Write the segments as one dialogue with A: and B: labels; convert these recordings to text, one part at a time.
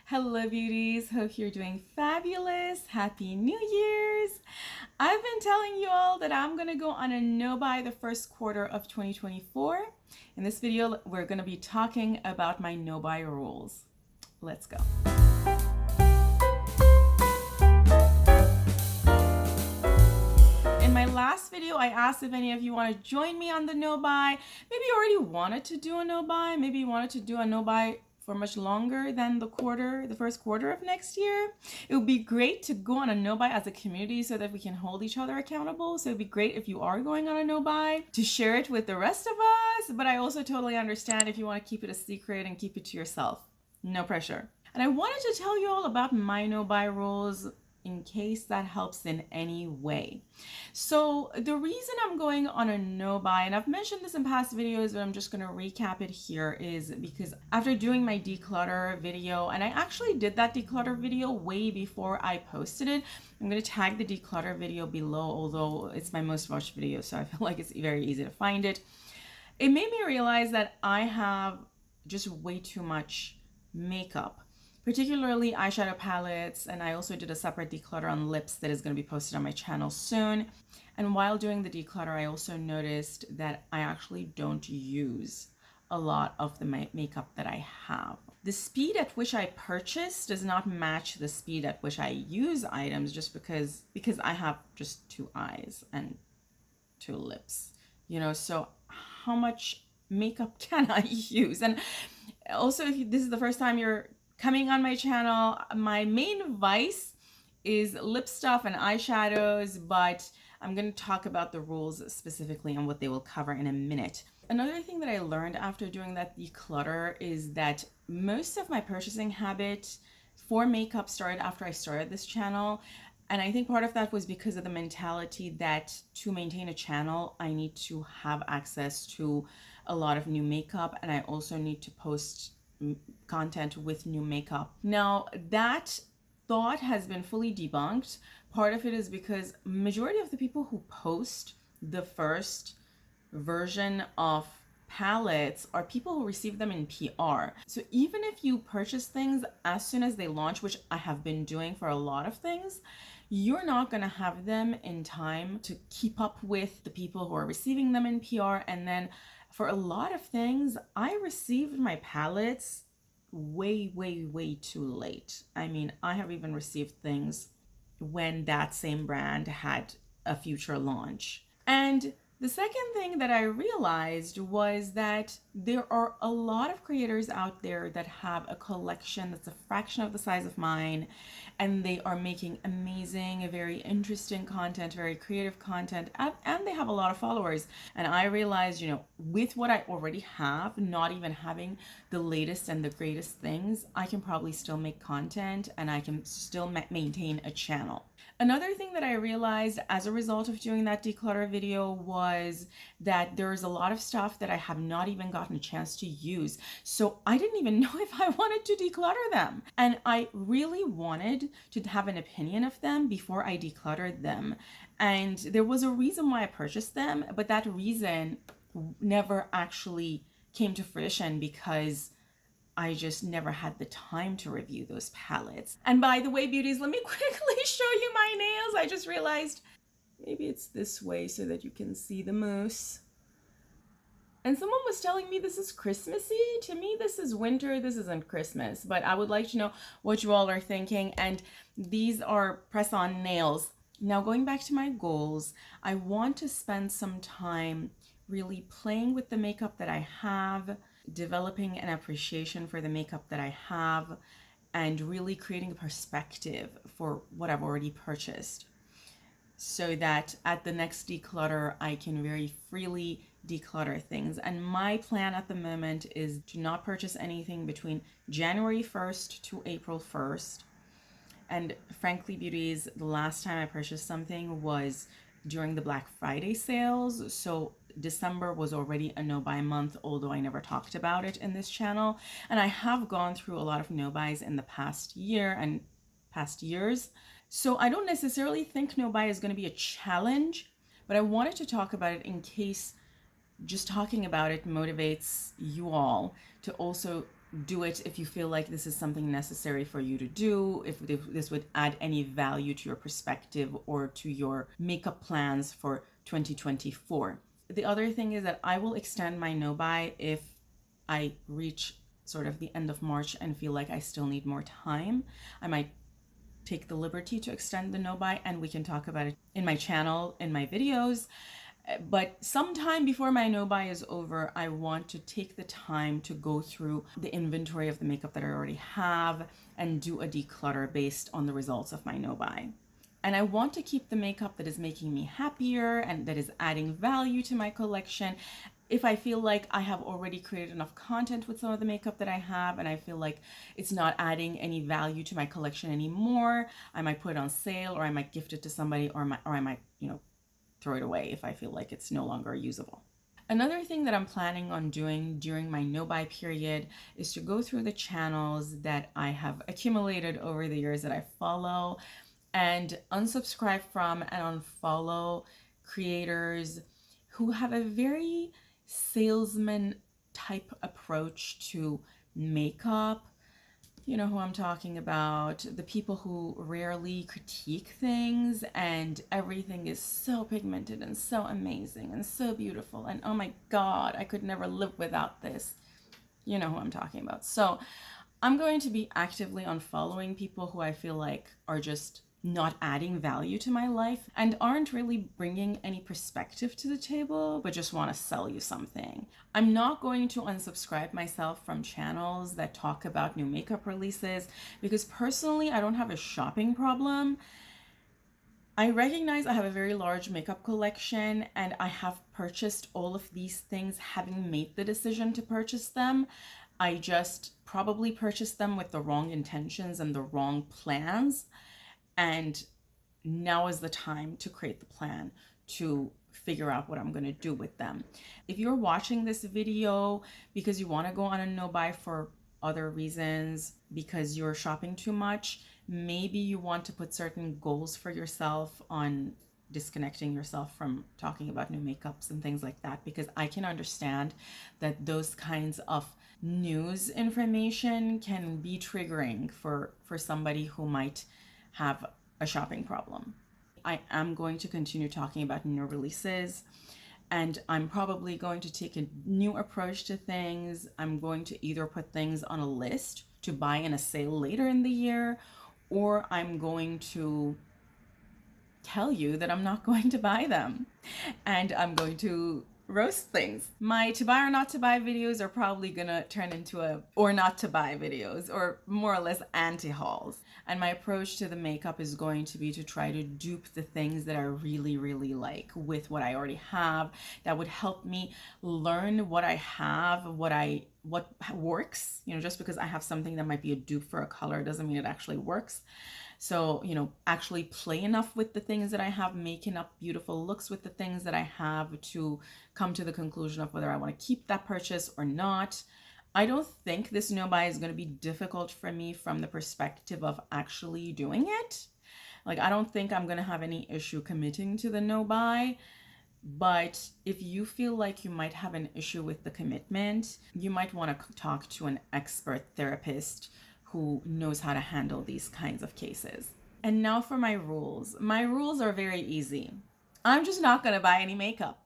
A: Hello, beauties. Hope you're doing fabulous. Happy New Year's. I've been telling you all that I'm going to go on a no-buy the first quarter of 2024. In this video, we're going to be talking about my no-buy rules. Let's go. In my last video, I asked if any of you want to join me on the no-buy. Maybe you already wanted to do a no-buy. Maybe you wanted to do a no-buy for much longer than the first quarter of next year. It would be great to go on a no-buy as a community so that we can hold each other accountable. So it'd be great if you are going on a no-buy to share it with the rest of us. But I also totally understand if you want to keep it a secret and keep it to yourself. No pressure. And I wanted to tell you all about my no-buy rules in case that helps in any way. So the reason I'm going on a no-buy, and I've mentioned this in past videos, but I'm just going to recap it here, is because after doing my declutter video, and I actually did that declutter video way before I posted it. I'm going to tag the declutter video below, although it's my most watched video, so I feel like it's very easy to find it. It made me realize that I have just way too much makeup, particularly eyeshadow palettes, and I also did a separate declutter on lips that is going to be posted on my channel soon. And while doing the declutter, I also noticed that I actually don't use a lot of the makeup that I have. The speed at which I purchase does not match the speed at which I use items, just because I have just two eyes and two lips, so how much makeup can I use? And also, if this is the first time you're coming on my channel, my main vice is lip stuff and eyeshadows, but I'm going to talk about the rules specifically and what they will cover in a minute. Another thing that I learned after doing that declutter is that most of my purchasing habit for makeup started after I started this channel. And I think part of that was because of the mentality that to maintain a channel, I need to have access to a lot of new makeup, and I also need to post content with new makeup. Now, that thought has been fully debunked. Part of it is because majority of the people who post the first version of palettes are people who receive them in PR. So even if you purchase things as soon as they launch, which I have been doing for a lot of things, you're not going to have them in time to keep up with the people who are receiving them in PR. And then for a lot of things, I received my palettes way too late. I mean, I have even received things when that same brand had a future launch. And the second thing that I realized was that there are a lot of creators out there that have a collection that's a fraction of the size of mine, and they are making amazing, very interesting content, very creative content, and they have a lot of followers. And I realized, with what I already have, not even having the latest and the greatest things, I can probably still make content and I can still maintain a channel. Another thing that I realized as a result of doing that declutter video was that there's a lot of stuff that I have not even gotten a chance to use. So I didn't even know if I wanted to declutter them. And I really wanted to have an opinion of them before I decluttered them. And there was a reason why I purchased them, but that reason never actually came to fruition because I just never had the time to review those palettes. And by the way, beauties, let me quickly show you my nails. I just realized maybe it's this way so that you can see the mousse. And someone was telling me this is Christmassy. To me, this is winter. This isn't Christmas. But I would like to know what you all are thinking. And these are press-on nails. Now, going back to my goals, I want to spend some time really playing with the makeup that I have, developing an appreciation for the makeup that I have, and really creating a perspective for what I've already purchased, so that at the next declutter, I can very freely declutter things. And my plan at the moment is to not purchase anything between January 1st to April 1st. And frankly, beauties, the last time I purchased something was during the Black Friday sales. So December was already a no-buy month, although I never talked about it in this channel. And I have gone through a lot of no-buys in the past year and past years. So I don't necessarily think no-buy is going to be a challenge, but I wanted to talk about it in case just talking about it motivates you all to also do it if you feel like this is something necessary for you to do, if this would add any value to your perspective or to your makeup plans for 2024. The other thing is that I will extend my no buy if I reach sort of the end of March and feel like I still need more time. I might take the liberty to extend the no buy, and we can talk about it in my channel, in my videos. But sometime before my no buy is over, I want to take the time to go through the inventory of the makeup that I already have and do a declutter based on the results of my no buy. And I want to keep the makeup that is making me happier and that is adding value to my collection. If I feel like I have already created enough content with some of the makeup that I have and I feel like it's not adding any value to my collection anymore, I might put it on sale, or I might gift it to somebody, or I might, throw it away if I feel like it's no longer usable. Another thing that I'm planning on doing during my no buy period is to go through the channels that I have accumulated over the years that I follow and unsubscribe from and unfollow creators who have a very salesman type approach to makeup. You know who I'm talking about. The people who rarely critique things and everything is so pigmented and so amazing and so beautiful. And oh my God, I could never live without this. You know who I'm talking about. So I'm going to be actively unfollowing people who I feel like are just not adding value to my life and aren't really bringing any perspective to the table, but just want to sell you something. I'm not going to unsubscribe myself from channels that talk about new makeup releases because personally, I don't have a shopping problem. I recognize I have a very large makeup collection and I have purchased all of these things having made the decision to purchase them. I just probably purchased them with the wrong intentions and the wrong plans. And now is the time to create the plan to figure out what I'm going to do with them. If you're watching this video because you want to go on a no buy for other reasons, because you're shopping too much, maybe you want to put certain goals for yourself on disconnecting yourself from talking about new makeups and things like that, because I can understand that those kinds of news information can be triggering for somebody who might have a shopping problem. I am going to continue talking about new releases, and I'm probably going to take a new approach to things. I'm going to either put things on a list to buy in a sale later in the year, or I'm going to tell you that I'm not going to buy them and I'm going to roast things. My to buy or not to buy videos are probably gonna turn into a or not to buy videos, or more or less anti-hauls. And my approach to the makeup is going to be to try to dupe the things that I really, really like with what I already have that would help me learn what I have, what works. Just because I have something that might be a dupe for a color doesn't mean it actually works. So, actually play enough with the things that I have, make enough beautiful looks with the things that I have to come to the conclusion of whether I want to keep that purchase or not. I don't think this no buy is going to be difficult for me from the perspective of actually doing it. Like, I don't think I'm going to have any issue committing to the no buy. But if you feel like you might have an issue with the commitment, you might want to talk to an expert therapist who knows how to handle these kinds of cases. And now for my rules. My rules are very easy. I'm just not going to buy any makeup.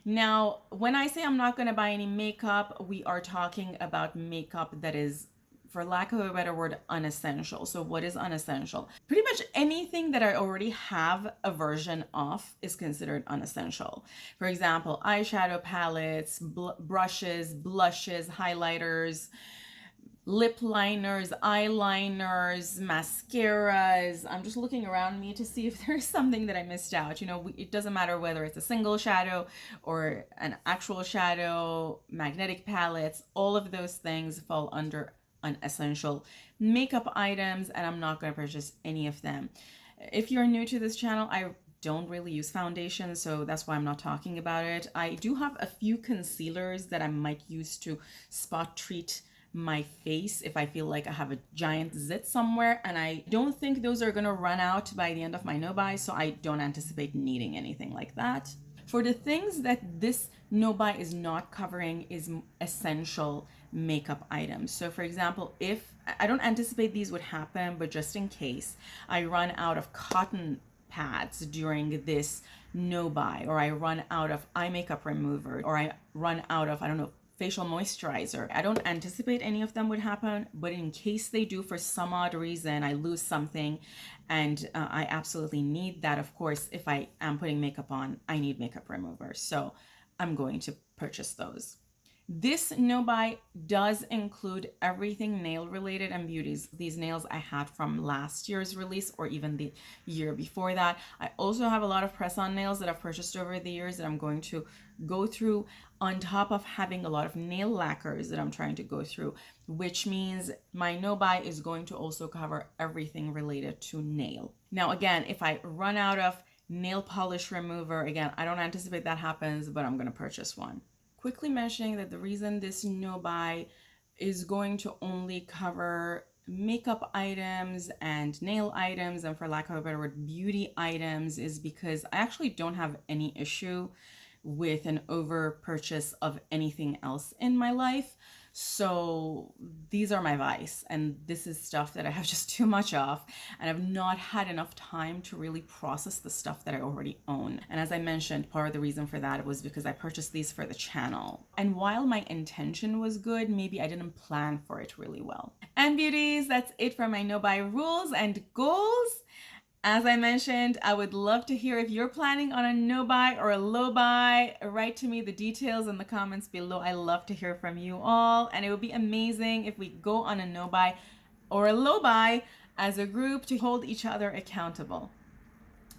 A: Now, when I say I'm not going to buy any makeup, we are talking about makeup that is, for lack of a better word, unessential. So what is unessential? Pretty much anything that I already have a version of is considered unessential. For example, eyeshadow palettes, brushes, blushes, highlighters, lip liners, eyeliners, mascaras. I'm just looking around me to see if there's something that I missed out. It doesn't matter whether it's a single shadow or an actual shadow, magnetic palettes, all of those things fall under unessential makeup items, and I'm not going to purchase any of them. If you're new to this channel, I don't really use foundation, so that's why I'm not talking about it. I do have a few concealers that I might use to spot treat my face if I feel like I have a giant zit somewhere, and I don't think those are gonna run out by the end of my no buy, so I don't anticipate needing anything like that. For the things that this no buy is not covering is essential makeup items. So for example, if I don't anticipate these would happen, but just in case I run out of cotton pads during this no buy, or I run out of eye makeup remover, or I run out of, I don't know, facial moisturizer. I don't anticipate any of them would happen, but in case they do, for some odd reason, I lose something and I absolutely need that. Of course, if I am putting makeup on, I need makeup remover. So I'm going to purchase those. This no buy does include everything nail related and beauties. These nails I had from last year's release or even the year before that. I also have a lot of press-on nails that I've purchased over the years that I'm going to go through, on top of having a lot of nail lacquers that I'm trying to go through, which means my no buy is going to also cover everything related to nail. Now again, if I run out of nail polish remover, again, I don't anticipate that happens, but I'm going to purchase one. Quickly mentioning that the reason this no buy is going to only cover makeup items and nail items, and for lack of a better word, beauty items, is because I actually don't have any issue with an over purchase of anything else in my life. So these are my vice, and this is stuff that I have just too much of, and I've not had enough time to really process the stuff that I already own. And as I mentioned, part of the reason for that was because I purchased these for the channel. And while my intention was good, maybe I didn't plan for it really well. And beauties, that's it for my no buy rules and goals. As I mentioned, I would love to hear if you're planning on a no buy or a low buy. Write to me the details in the comments below. I love to hear from you all, and it would be amazing if we go on a no buy or a low buy as a group to hold each other accountable.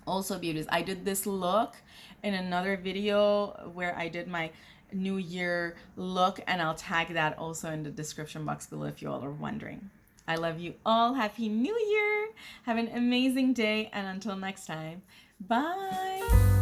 A: Also, beauties, I did this look in another video where I did my New Year look, and I'll tag that also in the description box below if you all are wondering. I love you all. Happy New Year. Have an amazing day. And until next time, bye.